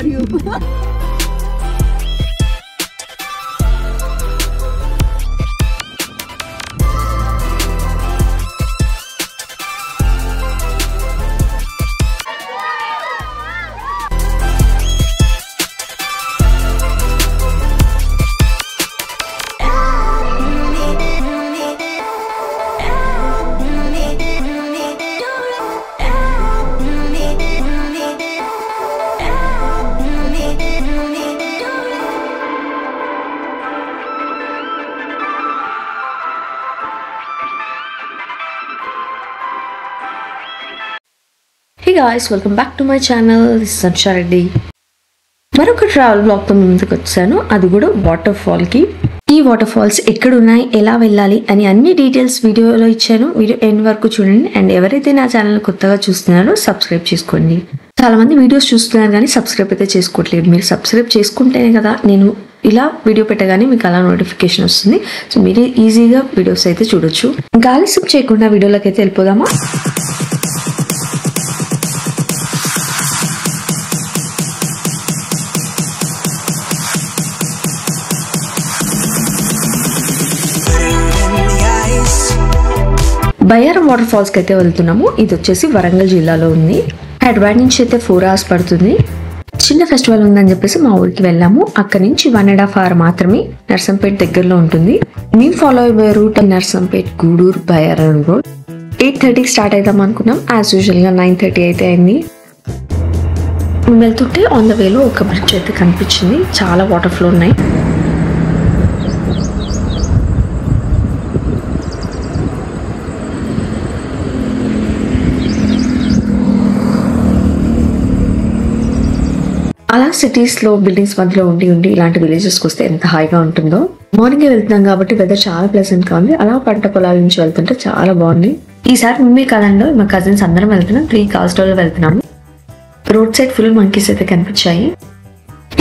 for you. Hey guys, welcome back to my channel. This is Ansha Reddy. మరొక travel blog తో ముందుకు వచ్చాను. అది కూడా వాటర్ ఫాల్ కి. ఈ వాటర్ ఫాల్స్ ఎక్కడ ఉన్నాయి, ఎలా వెళ్ళాలి అని అన్ని డీటెయిల్స్ వీడియోలో ఇచ్చాను. వీడియో ఎండ్ వరకు చూడండి. అండ్ ఎవరైతే నా ఛానల్ కొత్తగా చూస్తున్నారో సబ్స్క్రైబ్ చేసుకోండి. చాలా మంది వీడియోస్ చూస్తున్నారు కానీ సబ్స్క్రైబ్ అయితే చేసుకోవట్లేదు. మీరు సబ్స్క్రైబ్ చేసుకుంటేనే కదా నేను ఇలా వీడియో పెట్టగానే మీకు అలా నోటిఫికేషన్ వస్తుంది. సో మీరు ఈజీగా వీడియోస్ అయితే చూడొచ్చు. ఇంకా ఆలస్యం చేయకుండా వీడియోలోకి అయితే వెళ్ళిపోదామా. బయ్యారం వాటర్ ఫాల్స్ కి అయితే వెళ్తున్నాము. ఇది వచ్చేసి వరంగల్ జిల్లాలో ఉంది. హైదరాబాద్ నుంచి అయితే 4 hours పడుతుంది. చిన్న ఫెస్టివల్ ఉందని చెప్పేసి మా ఊరికి వెళ్ళాము. అక్కడి నుంచి 1.5 hour మాత్రమే. నర్సంపేట దగ్గరలో ఉంటుంది. మేము ఫాలో అయ్యే రూట్ నర్సంపేట, గూడూరు, బయ్యారం రోడ్. 8:30కి స్టార్ట్ అవుదాం అనుకున్నాం. యాజ్ యూజువల్ గా 9:30 అయితే అయింది. మేము వెళ్తుంటే ఆన్ ద వేలో ఒక బ్రిడ్జ్ అయితే కనిపించింది. చాలా వాటర్ ఫ్లో ఉన్నాయి. అలా సిటీస్ లో బిల్డింగ్స్ మధ్యలో ఉండి ఇలాంటి విలేజెస్ కి వస్తే ఎంత హాయిగా ఉంటుందో. మార్నింగ్ వెళ్తున్నాం కాబట్టి వెదర్ చాలా ప్లెజెంట్ గా ఉంది. అలా పంట పొలాల నుంచి వెళ్తుంటే చాలా బాగుంది. ఈసారి మేమే కాదంలో మా కజిన్స్ అందరం వెళ్తున్నాం. 3 cars లో వెళ్తున్నాము. రోడ్ సైడ్ ఫుల్ మంకీస్ అయితే కనిపించాయి.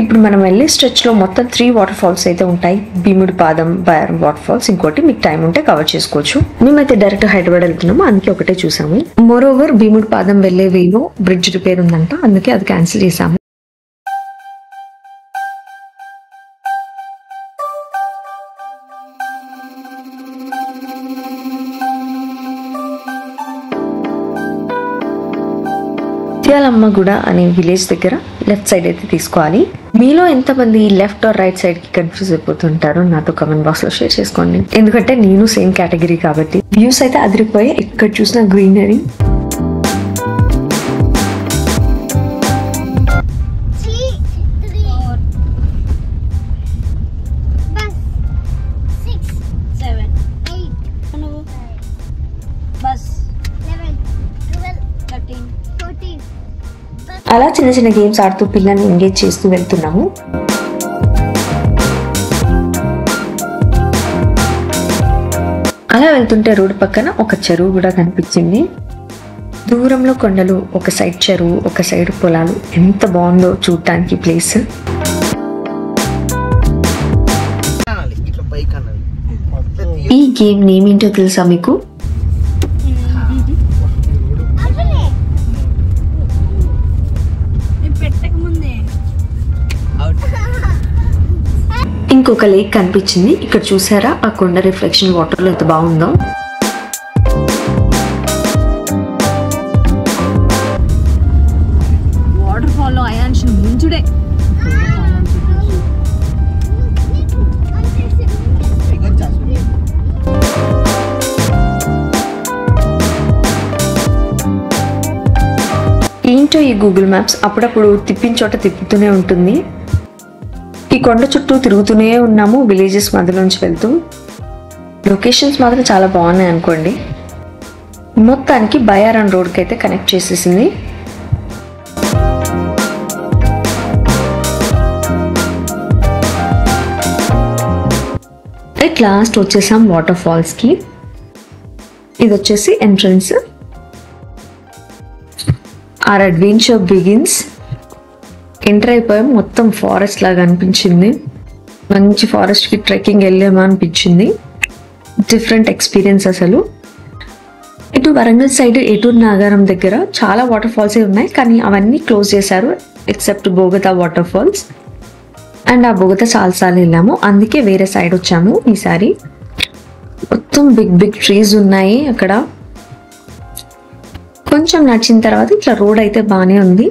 ఇప్పుడు మనం వెళ్ళే స్ట్రెచ్ లో మొత్తం 3 వాటర్ ఫాల్స్ అయితే ఉంటాయి. భీముడి పాదం, బయ్యారం వాటర్ ఫాల్స్, ఇంకోటి మీకు టైం ఉంటే కవర్ చేసుకోవచ్చు. మేమైతే డైరెక్ట్ హైదరాబాద్ వెళ్తున్నాము, అందుకే ఒకటే చూసాము. మోర్ ఓవర్ భీముడి పాదం వెళ్లే వేలో బ్రిడ్జ్ రిపేర్ ఉందంట, అందుకే అది క్యాన్సిల్ చేసాము. ముత్యాలమ్మ గుడ అనే విలేజ్ దగ్గర లెఫ్ట్ సైడ్ అయితే తీసుకోవాలి. మీలో ఎంతమంది లెఫ్ట్ ఆర్ రైట్ సైడ్ కి కన్ఫ్యూజ్ అయిపోతుంటారో నాతో కమెంట్ బాక్స్ లో షేర్ చేసుకోండి. ఎందుకంటే నేను సేమ్ కేటగిరీ కాబట్టి. వ్యూస్ అయితే అదిరిపోయి, ఎక్కడ చూసినా గ్రీనరీ. అలా చిన్న చిన్న గేమ్స్ ఆడుతూ పిల్లల్ని ఎంగేజ్ చేస్తూ వెళ్తున్నాము. అలా వెళ్తుంటే రోడ్డు పక్కన ఒక చెరువు కూడా కనిపించింది. దూరంలో కొండలు, ఒక సైడ్ చెరువు, ఒక సైడ్ పొలాలు. ఎంత బాగుందో చూడటానికి ప్లేస్. ఈ గేమ్ నేమ్ ఏంటో తెలుసా మీకు? ఇంకొక లేక్ కనిపించింది. ఇక్కడ చూసారా ఆ కొండ రిఫ్లెక్షన్ వాటర్ లో ఎంత బాగుందో. వాటర్ ఫాల్ లో అయాన్ష్ ముంచుడే. ఏంటో ఈ గూగుల్ మ్యాప్స్ అప్పుడప్పుడు తిప్పిన చోట తిప్పుతూనే ఉంటుంది. ఈ కొండ చుట్టూ తిరుగుతూనే ఉన్నాము విలేజెస్ మధ్య నుంచి వెళ్తూ. లొకేషన్స్ మాత్రం చాలా బాగున్నాయి అనుకోండి. మొత్తానికి బయ్యారం రోడ్కి అయితే కనెక్ట్ చేసేసింది. ఎట్ లాస్ట్ వచ్చేసాం వాటర్ ఫాల్స్ కి. ఇది వచ్చేసి entrance. Our adventure begins. Enter అయిపోయాం. మొత్తం ఫారెస్ట్ లాగా అనిపించింది. మంచి ఫారెస్ట్ కి ట్రెక్కింగ్ వెళ్ళామా అనిపించింది. డిఫరెంట్ ఎక్స్పీరియన్స్ అసలు. ఇటు వరంగల్ సైడ్ ఏటూరు నాగారం దగ్గర చాలా వాటర్ ఫాల్స్ ఉన్నాయి, కానీ అవన్నీ క్లోజ్ చేశారు. Except Bogatha water falls. And ఆ బోగతా చాలాసార్లు వెళ్ళాము, అందుకే వేరే సైడ్ వచ్చాము ఈసారి. మొత్తం బిగ్ బిగ్ ట్రీస్ ఉన్నాయి అక్కడ. కొంచెం నడిచిన తర్వాత ఇట్లా రోడ్ అయితే బాగానే ఉంది.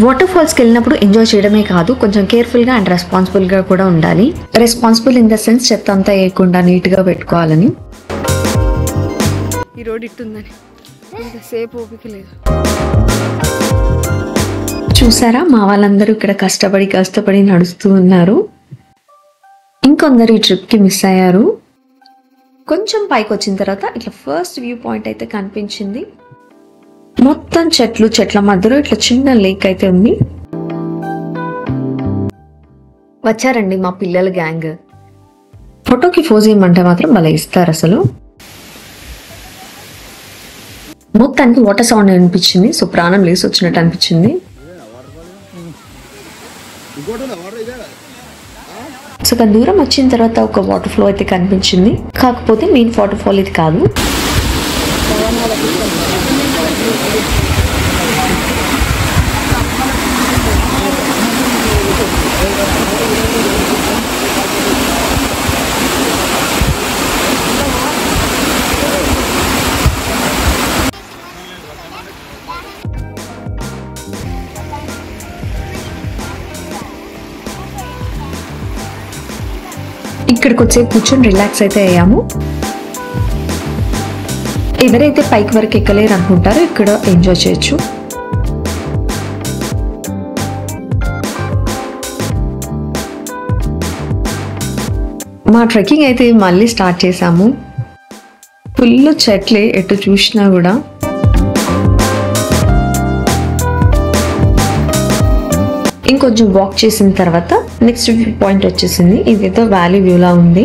వాటర్ ఫాల్స్కి వెళ్ళినప్పుడు ఎంజాయ్ చేయడమే కాదు, కొంచెం కేర్ఫుల్గా అండ్ రెస్పాన్సిబుల్గా కూడా ఉండాలి. రెస్పాన్సిబుల్ ఇన్ ద సెన్స్ చెత్త అంతా వేయకుండా నీట్గా పెట్టుకోవాలని. ఈ రోడ్ ఇట్టుందని సేపు ఓపిక లేదు. చూసారా, మా వాళ్ళందరూ ఇక్కడ కష్టపడి నడుస్తూ ఉన్నారు. ఇంకొందరు ఈ ట్రిప్కి మిస్ అయ్యారు. కొంచెం పైకి వచ్చిన తర్వాత ఇట్లా ఫస్ట్ వ్యూ పాయింట్ అయితే కనిపించింది. మొత్తం చెట్ల మధ్యలో ఇట్లా చిన్న లేక్ అయితే ఉంది. వచ్చారండి మా పిల్లల గ్యాంగ్. ఫోటోకి ఫోజ్ ఇవ్వమంటే మాత్రం భలే ఇస్తారు అసలు. మొత్తానికి వాటర్ సౌండ్ అనిపించింది, సో ప్రాణం లేసి వచ్చినట్టు అనిపించింది. సో దూరం వచ్చిన తర్వాత ఒక వాటర్ ఫ్లో అయితే కనిపించింది. కాకపోతే మెయిన్ వాటర్ ఫాల్ ఇది కాదు. ఇక్కడికి వచ్చే కూర్చొని రిలాక్స్ అయితే అయ్యాము. ఎవరైతే పైకి వరకు ఎక్కలేరు అనుకుంటారో ఇక్కడ ఎంజాయ్ చేయొచ్చు. మా ట్రెక్కింగ్ అయితే మళ్ళీ స్టార్ట్ చేసాము. ఫుల్ చెట్లే ఎటు చూసినా కూడా. ఇంకొంచెం వాక్ చేసిన తర్వాత నెక్స్ట్ వ్యూ పాయింట్ వచ్చేసింది. ఇదేదో వ్యాలీ వ్యూలా ఉంది.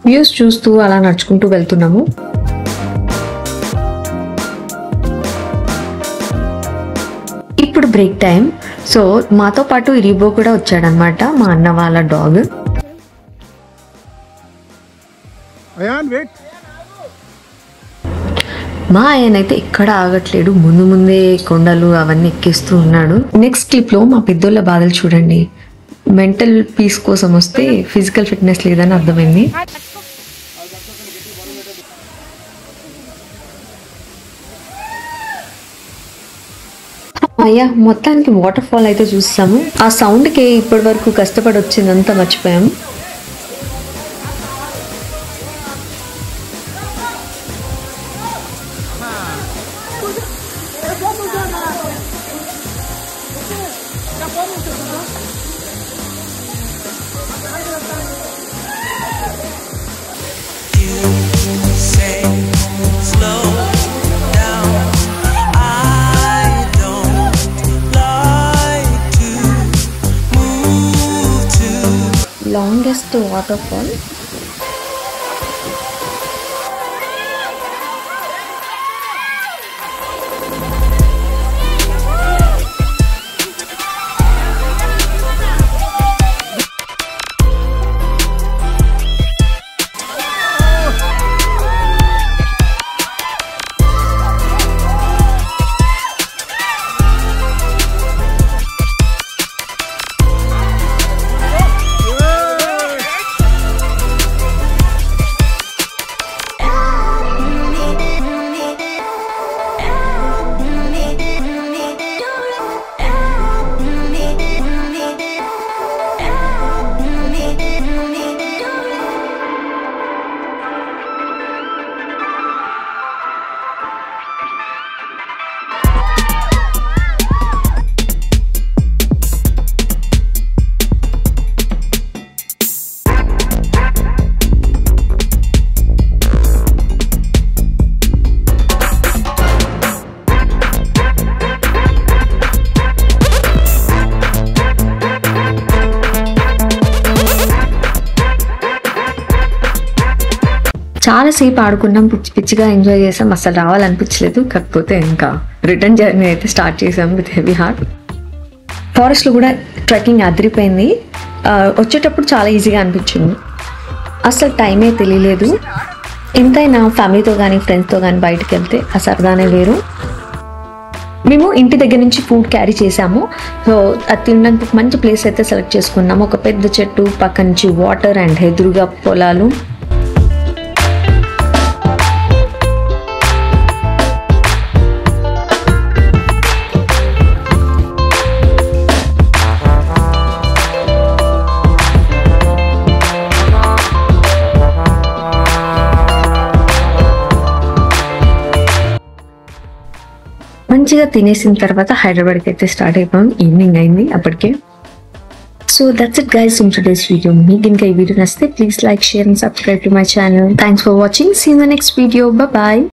వ్యూస్ చూస్తూ అలా నడుచుకుంటూ వెళ్తున్నాము. ఇప్పుడు బ్రేక్ టైం. సో మాతో పాటు రీబో కూడా వచ్చాడనమాట, మా అన్న వాళ్ళ డాగ్. మా ఆయన అయితే ఎక్కడ ఆగట్లేడు, ముందే కొండలు అవన్నీ ఎక్కిస్తూ ఉన్నాడు. నెక్స్ట్ క్లిప్ లో మా పెద్దోళ్ళ బాధలు చూడండి. మెంటల్ పీస్ కోసం వస్తే ఫిజికల్ ఫిట్నెస్ లేదని అర్థమైంది. అయ్యా, మొత్తానికి వాటర్ ఫాల్ అయితే చూస్తాము. ఆ సౌండ్కి ఇప్పటి వరకు కష్టపడి వచ్చిందంతా మర్చిపోయాము. Longest waterfall. చాలాసేపు ఆడుకున్నాం, పిచ్చిగా ఎంజాయ్ చేసాం, అసలు రావాలనిపించలేదు. కాకపోతే ఇంకా రిటర్న్ జర్నీ అయితే స్టార్ట్ చేసాం విత్ హెవీ హార్ట్. ఫారెస్ట్లో కూడా ట్రెక్కింగ్ అదిరిపోయింది. వచ్చేటప్పుడు చాలా ఈజీగా అనిపించింది, అసలు టైమే తెలియలేదు. ఎంతైనా ఫ్యామిలీతో కానీ ఫ్రెండ్స్తో కానీ బయటకు వెళ్తే ఆ సరదానే వేరు. మేము ఇంటి దగ్గర నుంచి ఫుడ్ క్యారీ చేసాము. సో అది తినడానికి ఒక మంచి ప్లేస్ అయితే సెలెక్ట్ చేసుకున్నాము. ఒక పెద్ద చెట్టు పక్క నుంచి వాటర్ అండ్ ఎదురుగా పొలాలు. మంచిగా తినేసిన తర్వాత హైదరాబాద్కి అయితే స్టార్ట్ అయిపోయాం. ఈవినింగ్ అయింది అప్పటికే. So that's it guys in today's video. మీకు ఇంకా ఈ వీడియో నచ్చితే please like, share and subscribe to my channel. Thanks for watching. See in the next video. Bye.